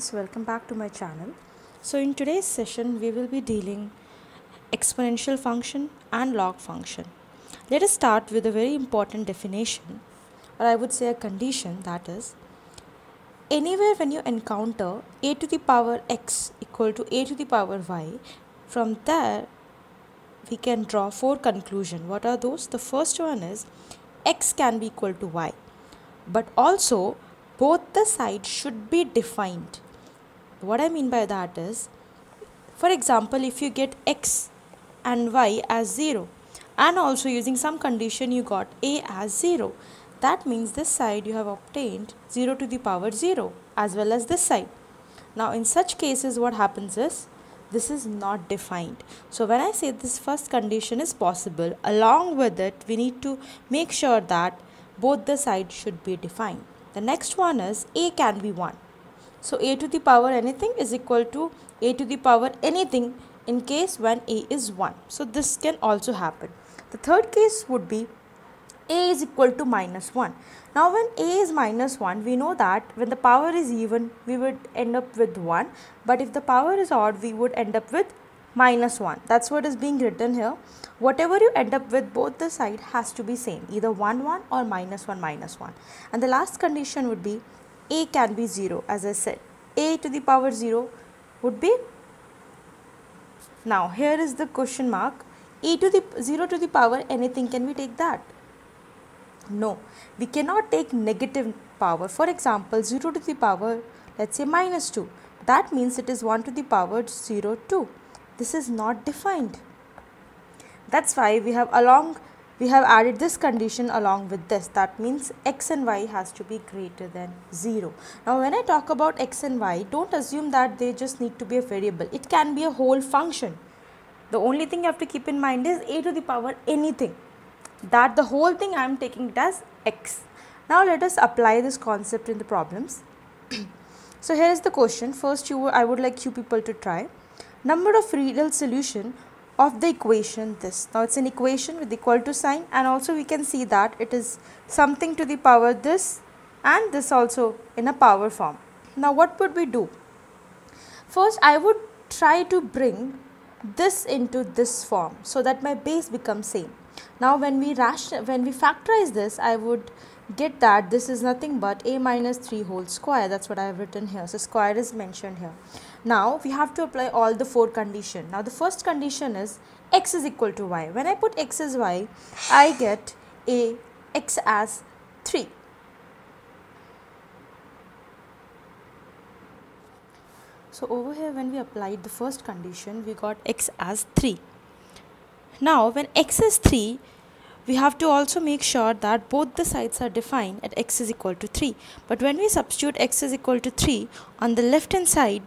students, welcome back to my channel. So in today's session we will be dealing exponential function and log function. Let us start with a very important definition, or I would say a condition, that is anywhere when you encounter a to the power x equal to a to the power y, from there we can draw four conclusions. What are those? The first one is x can be equal to y, but also both the sides should be defined. What I mean by that is, for example, if you get x and y as 0 and also using some condition you got a as 0, that means this side you have obtained 0 to the power 0 as well as this side. Now in such cases what happens is, this is not defined. So when I say this first condition is possible, along with it we need to make sure that both the sides should be defined. The next one is a can be 1. So a to the power anything is equal to a to the power anything in case when a is 1. So this can also happen. The third case would be a is equal to minus 1. Now when a is minus 1, we know that when the power is even, we would end up with 1. But if the power is odd, we would end up with minus 1. That's what is being written here. Whatever you end up with, both the side has to be same, either 1 1 or minus 1 minus 1. And the last condition would be a can be 0. As I said, a to the power 0 would be, now here is the question mark, e to the 0 to the power anything, can we take that? No, we cannot take negative power. For example, 0 to the power, let's say minus 2, that means it is 1 to the power 0 2. This is not defined. That's why we have added this condition along with this. That means x and y has to be greater than 0. Now when I talk about x and y, don't assume that they just need to be a variable. It can be a whole function. The only thing you have to keep in mind is a to the power anything. That the whole thing I am taking it as x. Now let us apply this concept in the problems. So here is the question. First I would like you people to try. Number of real solution of the equation this. Now it's an equation with equal to sign, and also we can see that it is something to the power this and this also in a power form. Now what would we do? First I would try to bring this into this form so that my base becomes same. Now when we factorize this, I would get that this is nothing but a minus 3 whole square. That's what I have written here. So square is mentioned here. Now we have to apply all the four conditions. Now the first condition is x is equal to y. When I put x as y, I get a x as 3. So over here when we applied the first condition, we got x as 3. Now when x is 3, we have to also make sure that both the sides are defined at x is equal to 3. But when we substitute x is equal to 3, on the left hand side,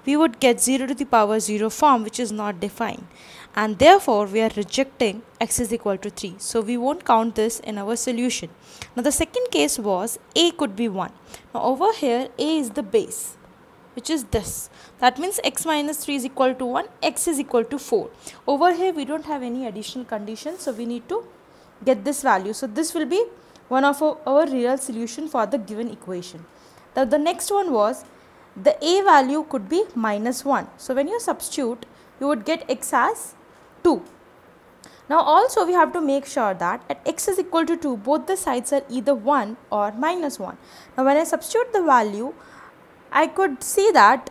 we would get 0 to the power 0 form, which is not defined. And therefore, we are rejecting x is equal to 3. So we won't count this in our solution. Now the second case was a could be 1. Now over here, a is the base, which is this. That means x minus 3 is equal to 1, x is equal to 4. Over here we don't have any additional conditions, so we need to get this value. So this will be one of our real solution for the given equation. Now the next one was the a value could be minus 1. So when you substitute, you would get x as 2. Now also we have to make sure that at x is equal to 2, both the sides are either 1 or minus 1. Now when I substitute the value, I could see that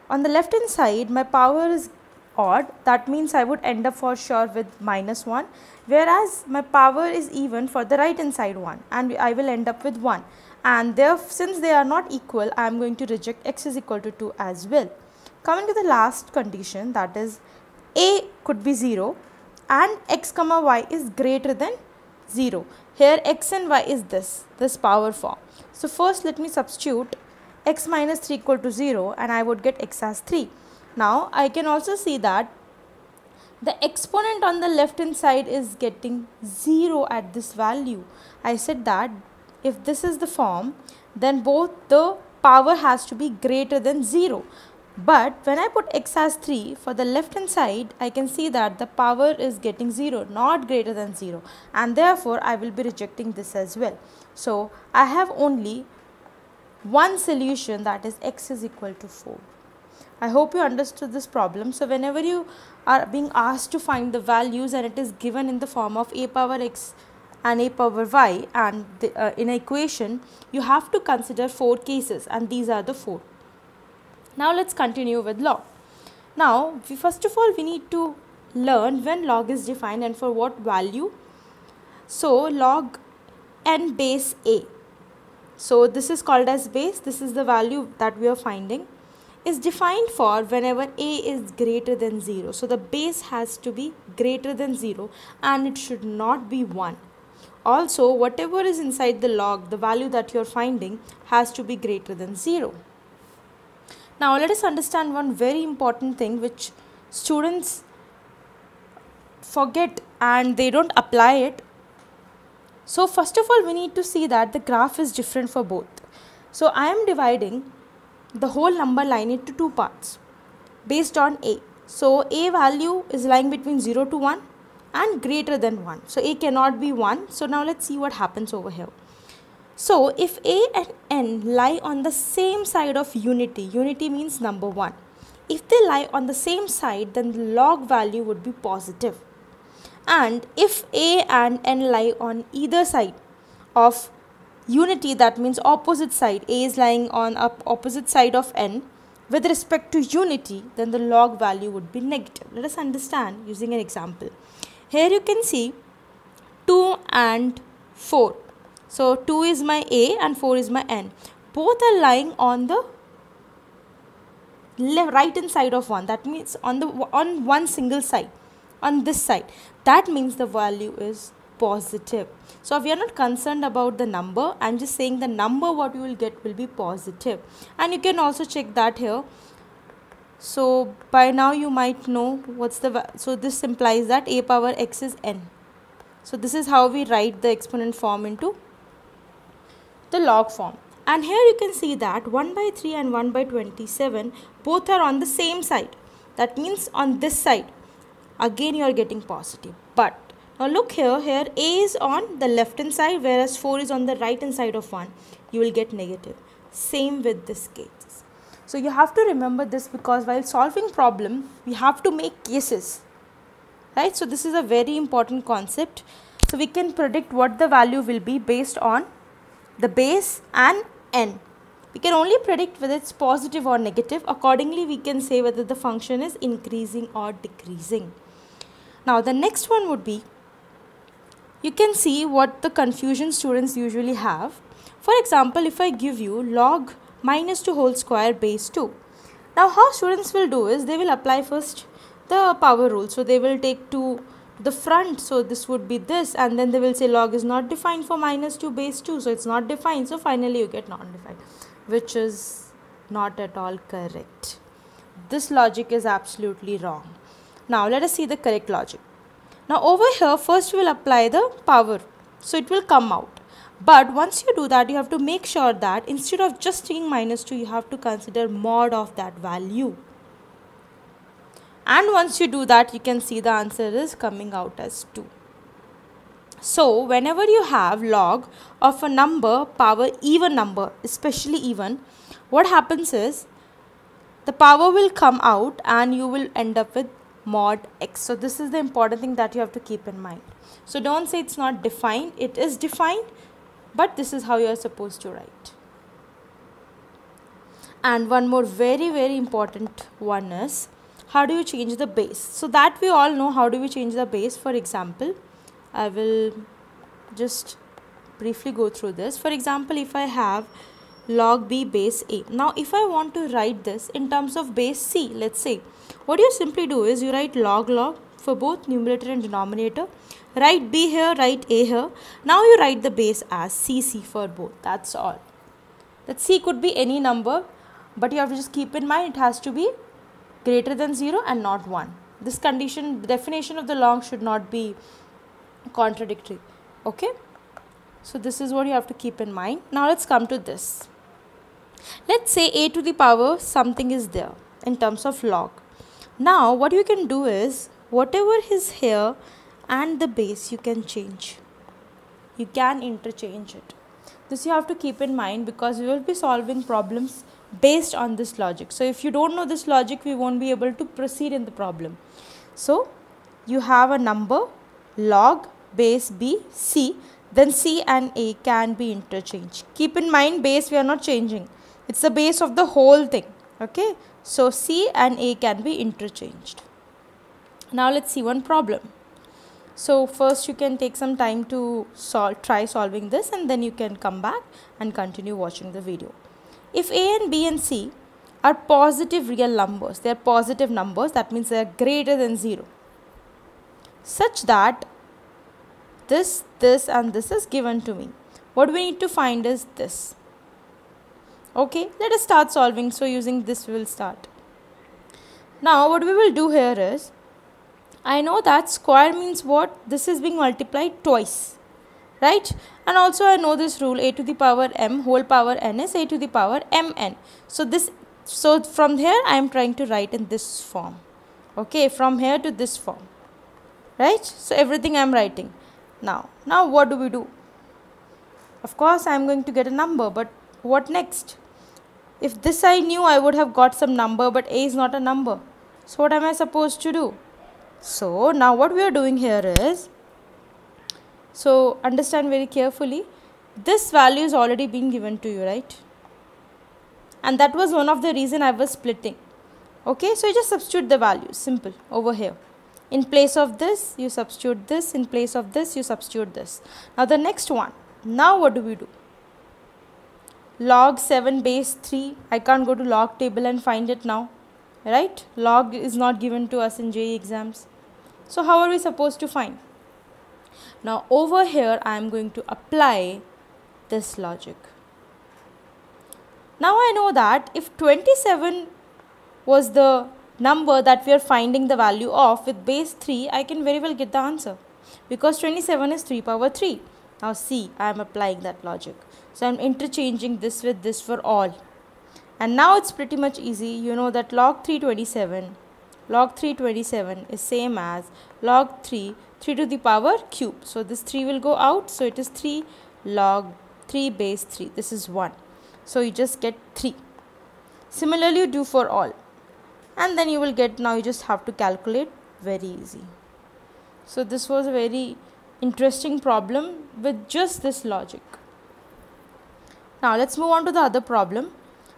on the left hand side my power is odd. That means I would end up for sure with minus 1, whereas my power is even for the right hand side 1, and I will end up with 1. And since they are not equal, I am going to reject x is equal to 2 as well. Coming to the last condition, that is a could be 0 and x comma y is greater than 0. Here x and y is this power form. So first let me substitute x minus 3 equal to 0 and I would get x as 3. Now I can also see that the exponent on the left hand side is getting 0 at this value. I said that if this is the form, then both the power has to be greater than 0. But when I put x as 3 for the left hand side, I can see that the power is getting 0, not greater than 0, and therefore I will be rejecting this as well. So I have only one solution, that is x is equal to 4. I hope you understood this problem. So whenever you are being asked to find the values and it is given in the form of a power x and a power y and in an equation, you have to consider 4 cases, and these are the 4. Now let's continue with log. Now first of all we need to learn when log is defined and for what value. So log n base a, so this is called as base, this is the value that we are finding, is defined for whenever a is greater than 0. So the base has to be greater than 0 and it should not be 1. Also whatever is inside the log, the value that you are finding has to be greater than 0. Now let us understand one very important thing which students forget and they don't apply it. So first of all we need to see that the graph is different for both. So I am dividing the whole number line into 2 parts based on a. So a value is lying between 0 to 1 and greater than 1. So a cannot be 1. So now let's see what happens over here. So if a and n lie on the same side of unity, unity means number 1. If they lie on the same side, then the log value would be positive. And if a and n lie on either side of unity, that means opposite side, a is lying on opposite side of n with respect to unity, then the log value would be negative. Let us understand using an example. Here you can see 2 and 4. So 2 is my a and 4 is my n. Both are lying on the right hand side of 1. That means on one single side, on this side. That means the value is positive. So we are not concerned about the number. I am just saying the number what you will get will be positive. And you can also check that here. So by now you might know what's the so this implies that a power x is n. So this is how we write the exponent form into the log form. And here you can see that 1 by 3 and 1 by 27 both are on the same side. That means on this side again you are getting positive. But now look here, a is on the left hand side whereas 4 is on the right hand side of 1. You will get negative. Same with this case. So you have to remember this, because while solving problem we have to make cases, right? So this is a very important concept. So we can predict what the value will be based on the base and n. We can only predict whether it's positive or negative. Accordingly we can say whether the function is increasing or decreasing. Now the next one would be, you can see what the confusion students usually have. For example, if I give you log minus 2 whole square base 2. Now how students will do is, they will apply first the power rule. So they will take 2 to the front, so this would be this, and then they will say log is not defined for minus 2 base 2, so it's not defined. So finally you get non-defined, which is not at all correct. This logic is absolutely wrong. Now let us see the correct logic. Now over here first we will apply the power, so it will come out. But once you do that, you have to make sure that instead of just taking minus 2, you have to consider mod of that value. And once you do that, you can see the answer is coming out as 2. So whenever you have log of a number power even number, especially even, what happens is the power will come out and you will end up with mod x. So this is the important thing that you have to keep in mind. So don't say it's not defined. It is defined, but this is how you are supposed to write. And one more very important one is, how do you change the base? So that we all know how do we change the base. For example, I will just briefly go through this. For example, if I have log b base a. Now if I want to write this in terms of base c, let's say, what you simply do is you write log for both numerator and denominator. Write b here, write a here. Now you write the base as cc for both. That's all. That c could be any number, but you have to just keep in mind it has to be greater than 0 and not 1. This condition, the definition of the log should not be contradictory. Okay. So this is what you have to keep in mind. Now let's come to this. Let's say a to the power something is there in terms of log. Now what you can do is, whatever is here and the base you can change. You can interchange it. This you have to keep in mind because we will be solving problems based on this logic. So if you don't know this logic, we won't be able to proceed in the problem. So you have a number log base b c, then c and a can be interchanged. Keep in mind, base we are not changing, it's the base of the whole thing. Okay, so c and a can be interchanged. Now let's see one problem. So first you can take some time to try solving this, and then you can come back and continue watching the video. If a and b and c are positive real numbers, they are positive numbers, that means they are greater than 0, such that this and this is given to me. What we need to find is this. Okay, let us start solving. So using this we will start. Now what we will do here is, I know that square means what? This is being multiplied twice, right? And also I know this rule, a to the power m whole power n is a to the power mn. So from here I am trying to write in this form. Okay, from here to this form, right? So everything I am writing. Now what do we do? Of course I am going to get a number, but what next? If this I knew, I would have got some number, but a is not a number. So what am I supposed to do? So now what we are doing here is, so understand very carefully, this value is already being given to you, right? And that was one of the reason I was splitting. Okay, so you just substitute the values, simple, over here. In place of this, you substitute this. In place of this, you substitute this. Now the next one. Now what do we do? Log 7 base 3. I can't go to log table and find it now, right? Log is not given to us in JEE exams. So how are we supposed to find? Now over here I am going to apply this logic. Now I know that if 27 was the number that we are finding the value of with base 3, I can very well get the answer, because 27 is 3 power 3. Now see, I am applying that logic. So I am interchanging this with this for all. And now it's pretty much easy. You know that log 327 is same as log 3 to the power cube. So this 3 will go out. So it is 3 log 3 base 3. This is 1. So you just get 3. Similarly you do for all. And then you will get, now you just have to calculate, very easy. So this was a very interesting problem with just this logic. Now let's move on to the other problem.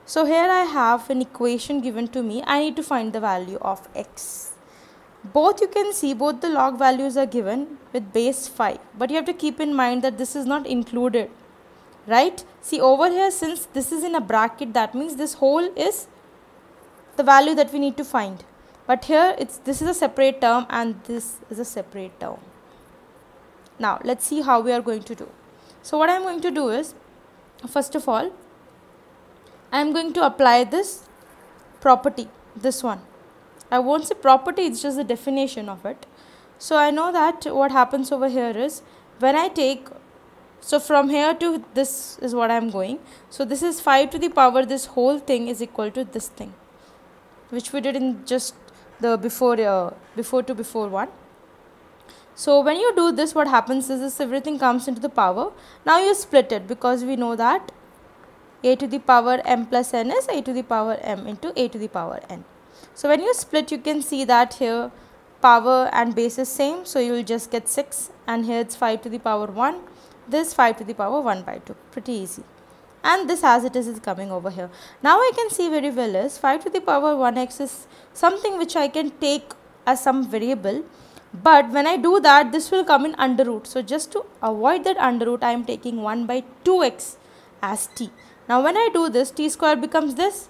So here I have an equation given to me. I need to find the value of x. Both you can see, both the log values are given with base 5. But you have to keep in mind that this is not included, right? See over here, since this is in a bracket, that means this whole is the value that we need to find. But here this is a separate term and this is a separate term. Now let's see how we are going to do. So what I am going to do is, first of all, I am going to apply this property, this one. I won't say property, it's just the definition of it. So I know that what happens over here is, when I take, so from here to this is what I am going. So this is 5 to the power, this whole thing is equal to this thing, which we did in just the before one. So when you do this, what happens is this, everything comes into the power. Now you split it, because we know that a to the power m plus n is a to the power m into a to the power n. So when you split, you can see that here power and base is same. So you will just get 6, and here it's 5 to the power 1. This 5 to the power 1 by 2. Pretty easy. And this as it is coming over here. Now I can see very well is 5 to the power 1x is something which I can take as some variable. But when I do that, this will come in under root. So just to avoid that under root, I am taking 1 by 2x as t. Now when I do this, t square becomes this.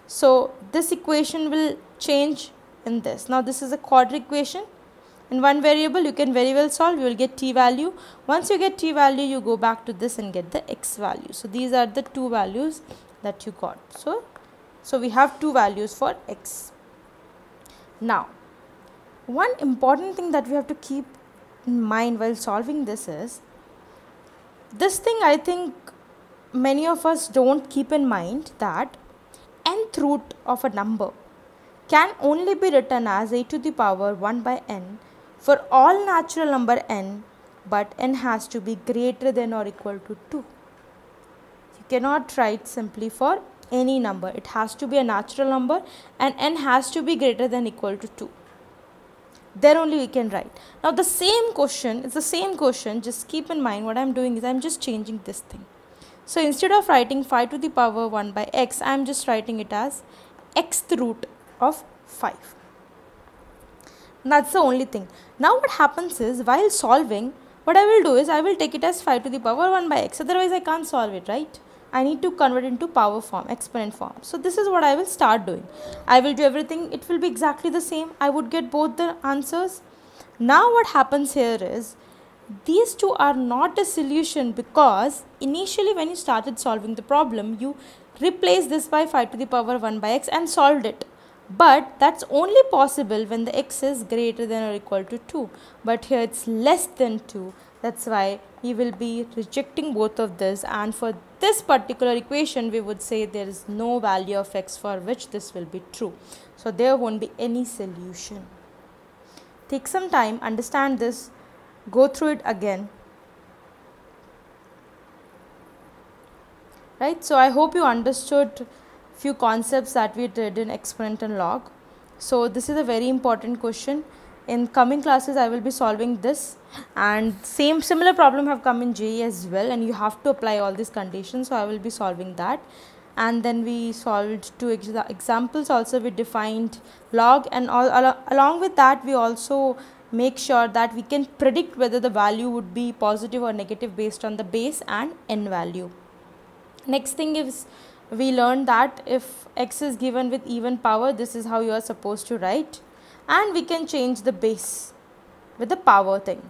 So this equation will change in this. Now this is a quadratic equation. In one variable, you can very well solve. You will get t value. Once you get t value, you go back to this and get the x value. So these are the two values that you got. So we have two values for x. Now, one important thing that we have to keep in mind while solving this is, this thing I think many of us don't keep in mind, that nth root of a number can only be written as a to the power 1 by n for all natural number n, but n has to be greater than or equal to 2. cannot write simply for any number. It has to be a natural number and n has to be greater than equal to 2. Then only we can write. Now the same question, it's the same question, just keep in mind what I am doing is I am just changing this thing. So instead of writing 5 to the power 1 by x, I am just writing it as xth root of 5. That's the only thing. Now what happens is, while solving, what I will do is I will take it as 5 to the power 1 by x, otherwise I can't solve it, right? I need to convert it into power form, exponent form. So this is what I will start doing. I will do everything, it will be exactly the same. I would get both the answers. Now what happens here is, these two are not a solution because initially when you started solving the problem, you replaced this by 5 to the power 1 by x and solved it. But that's only possible when the x is greater than or equal to 2. But here it's less than 2. That's why we will be rejecting both of this, and for this particular equation we would say there is no value of x for which this will be true. So there won't be any solution. Take some time, understand this, go through it again. Right? So I hope you understood few concepts that we did in exponent and log. So this is a very important question. In coming classes I will be solving this, and similar problem have come in JEE as well, and you have to apply all these conditions, so I will be solving that. And then we solved two examples also. We defined log, and along with that we also make sure that we can predict whether the value would be positive or negative based on the base and n value. Next thing is, we learned that if x is given with even power, this is how you are supposed to write, and we can change the base with the power thing.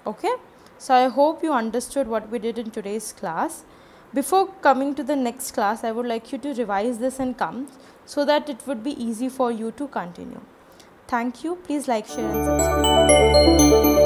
Okay, so I hope you understood what we did in today's class. Before coming to the next class, I would like you to revise this and come, so that it would be easy for you to continue. Thank you. Please like, share and subscribe.